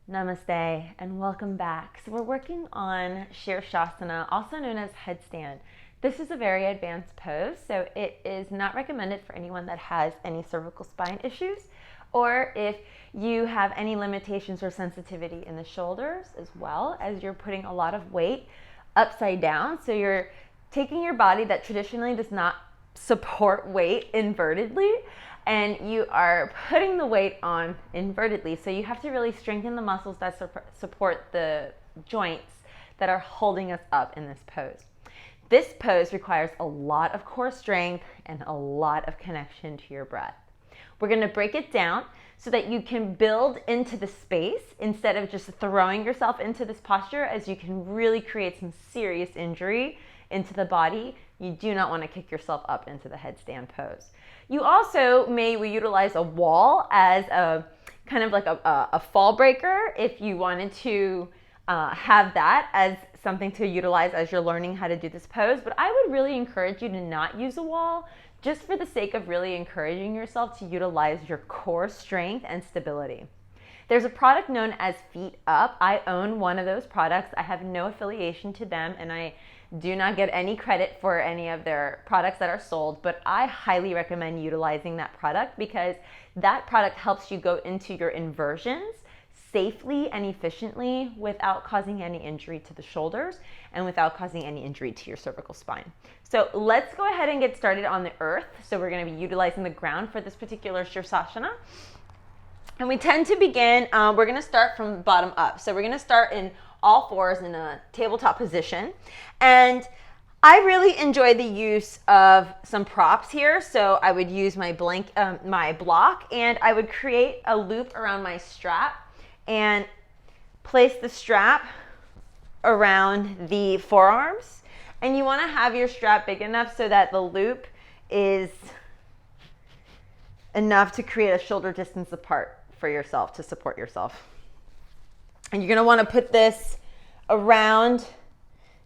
Namaste and welcome back. So we're working on Śīrṣāsana, also known as headstand. This is a very advanced pose, so it is not recommended for anyone that has any cervical spine issues or if you have any limitations or sensitivity in the shoulders, as well as you're putting a lot of weight upside down. So you're taking your body that traditionally does not support weight invertedly, and you are putting the weight on invertedly. So you have to really strengthen the muscles that support the joints that are holding us up in this pose. This pose requires a lot of core strength and a lot of connection to your breath. We're going to break it down so that you can build into the space instead of just throwing yourself into this posture, as you can really create some serious injury into the body. You do not want to kick yourself up into the headstand pose. You also may utilize a wall as a kind of like a fall breaker if you wanted to have that as something to utilize as you're learning how to do this pose. But I would really encourage you to not use a wall, just for the sake of really encouraging yourself to utilize your core strength and stability. There's a product known as Feet Up. I own one of those products. I have no affiliation to them, and I do not get any credit for any of their products that are sold, but I highly recommend utilizing that product because that product helps you go into your inversions safely and efficiently without causing any injury to the shoulders and without causing any injury to your cervical spine. So let's go ahead and get started on the earth. So we're going to be utilizing the ground for this particular Sirsasana. And we tend to begin, we're going to start from bottom up. So we're going to start in all fours in a tabletop position. And I really enjoy the use of some props here. So I would use my my block, and I would create a loop around my strap and place the strap around the forearms. And you want to have your strap big enough so that the loop is enough to create a shoulder distance apart for yourself to support yourself. And you're going to want to put this around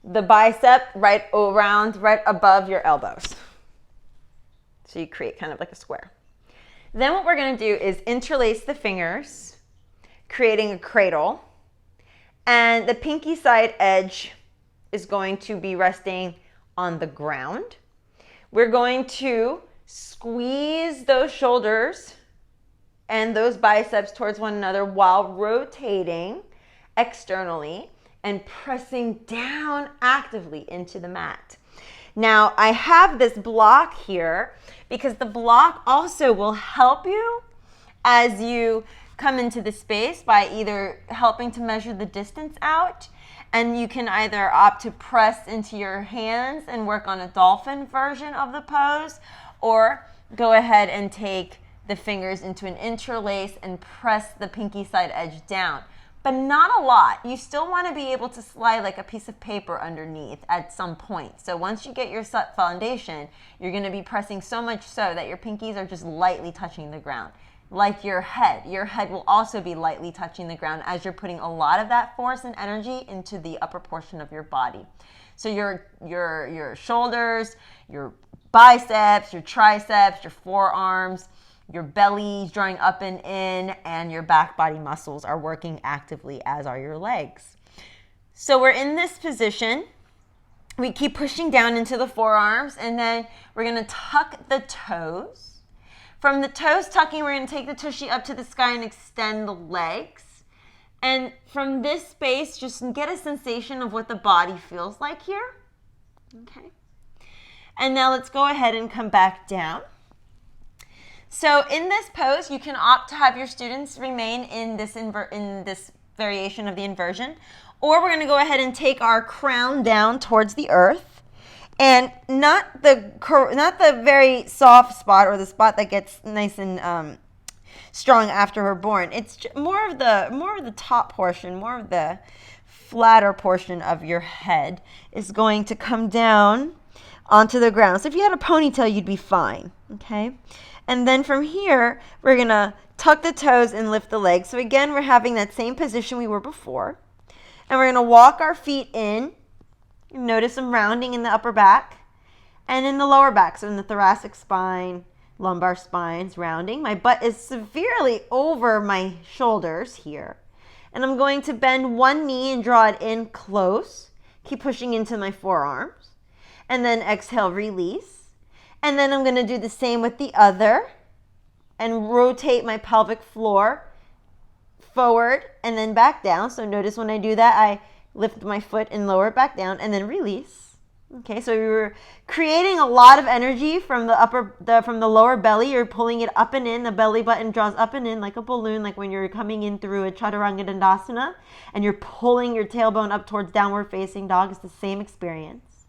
the bicep, right above your elbows. So you create kind of like a square. Then what we're going to do is interlace the fingers, creating a cradle. And the pinky side edge is going to be resting on the ground. We're going to squeeze those shoulders and those biceps towards one another while rotating externally and pressing down actively into the mat. Now, I have this block here because the block also will help you as you come into the space by either helping to measure the distance out, and you can either opt to press into your hands and work on a dolphin version of the pose, or go ahead and take the fingers into an interlace and press the pinky side edge down. But not a lot. You still want to be able to slide like a piece of paper underneath at some point. So once you get your set foundation, you're going to be pressing so much so that your pinkies are just lightly touching the ground. Like your head. Your head will also be lightly touching the ground as you're putting a lot of that force and energy into the upper portion of your body. So your shoulders, your biceps, your triceps, your forearms, your belly is drawing up and in, and your back body muscles are working actively, as are your legs. So we're in this position. We keep pushing down into the forearms, and then we're going to tuck the toes. From the toes tucking, we're going to take the tushy up to the sky and extend the legs. And from this space, just get a sensation of what the body feels like here. Okay. And now let's go ahead and come back down. So in this pose, you can opt to have your students remain in this variation of the inversion, or we're going to go ahead and take our crown down towards the earth, and not the very soft spot or the spot that gets nice and strong after we're born. It's more of the top portion, more of the flatter portion of your head is going to come down onto the ground. So if you had a ponytail, you'd be fine. Okay. And then from here, we're going to tuck the toes and lift the legs. So again, we're having that same position we were before. And we're going to walk our feet in. Notice some rounding in the upper back and in the lower back. So in the thoracic spine, lumbar spine's rounding. My butt is severely over my shoulders here. And I'm going to bend one knee and draw it in close. Keep pushing into my forearms. And then exhale, release. And then I'm going to do the same with the other and rotate my pelvic floor forward and then back down. So notice when I do that, I lift my foot and lower it back down and then release. Okay, so you're creating a lot of energy from the lower belly. You're pulling it up and in. The belly button draws up and in like a balloon, like when you're coming in through a chaturanga dandasana and you're pulling your tailbone up towards downward facing dog. It's the same experience.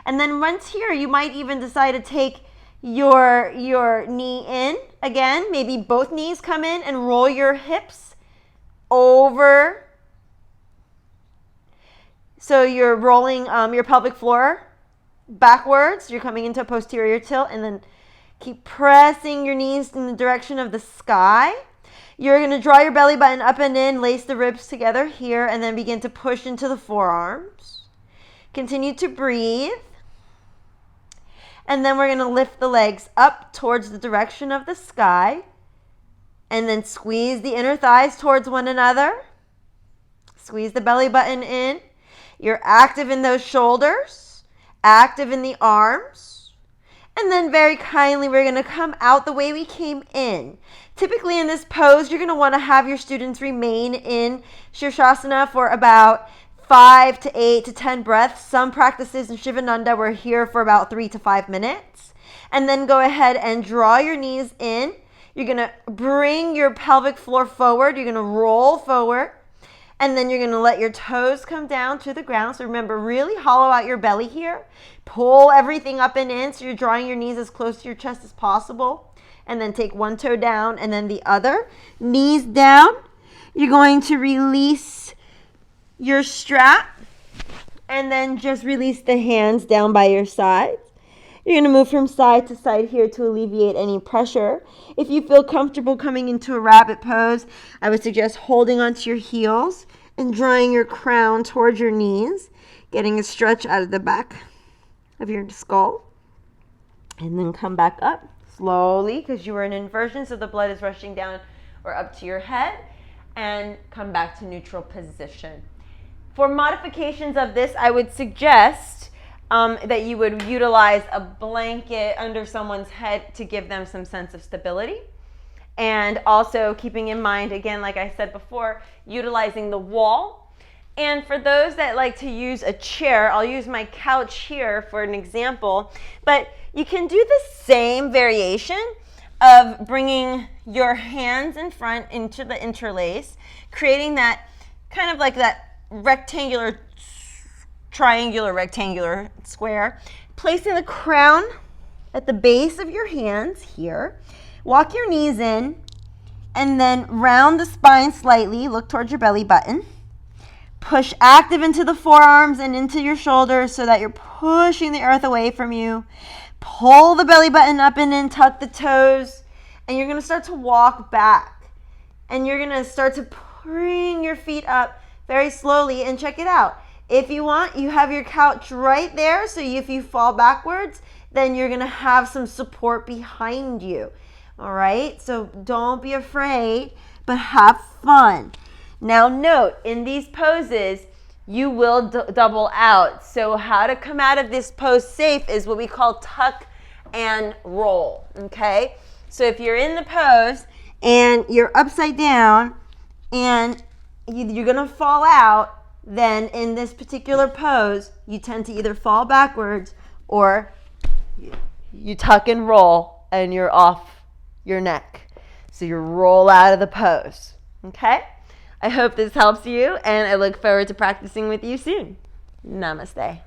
And then once here, you might even decide to take your knee in again. Maybe both knees come in and roll your hips over. So you're rolling your pelvic floor backwards. You're coming into a posterior tilt, and then keep pressing your knees in the direction of the sky. You're going to draw your belly button up and in, lace the ribs together here, and then begin to push into the forearms. Continue to breathe. And then we're going to lift the legs up towards the direction of the sky, and then squeeze the inner thighs towards one another. Squeeze the belly button in. You're active in those shoulders, active in the arms. And then very kindly, we're going to come out the way we came in. Typically in this pose, you're going to want to have your students remain in Śīrṣāsana for about 5 to 8 to 10 breaths. Some practices in Shivananda, we're here for about 3 to 5 minutes. And then go ahead and draw your knees in. You're going to bring your pelvic floor forward. You're going to roll forward. And then you're going to let your toes come down to the ground. So remember, really hollow out your belly here. Pull everything up and in so you're drawing your knees as close to your chest as possible. And then take one toe down and then the other. Knees down. You're going to release your strap. And then just release the hands down by your sides. You're going to move from side to side here to alleviate any pressure. If you feel comfortable coming into a rabbit pose, I would suggest holding onto your heels and drawing your crown towards your knees, getting a stretch out of the back of your skull. And then come back up slowly because you were in inversion, so the blood is rushing down or up to your head. And come back to neutral position. For modifications of this, I would suggest that you would utilize a blanket under someone's head to give them some sense of stability. And also keeping in mind, again, like I said before, utilizing the wall. And for those that like to use a chair, I'll use my couch here for an example. But you can do the same variation of bringing your hands in front into the interlace, creating that kind of like that rectangular, triangular, rectangular square, placing the crown at the base of your hands here. Walk your knees in and then round the spine slightly. Look towards your belly button. Push active into the forearms and into your shoulders so that you're pushing the earth away from you. Pull the belly button up and in, tuck the toes, and you're going to start to walk back. And you're going to start to bring your feet up very slowly, and check it out. If you want, you have your couch right there, so if you fall backwards, then you're going to have some support behind you. All right? So don't be afraid, but have fun. Now note, in these poses, you will double out. So how to come out of this pose safe is what we call tuck and roll, okay? So if you're in the pose and you're upside down and you're going to fall out, then in this particular pose, you tend to either fall backwards or you tuck and roll and you're off your neck. So you roll out of the pose, okay? I hope this helps you, and I look forward to practicing with you soon. Namaste.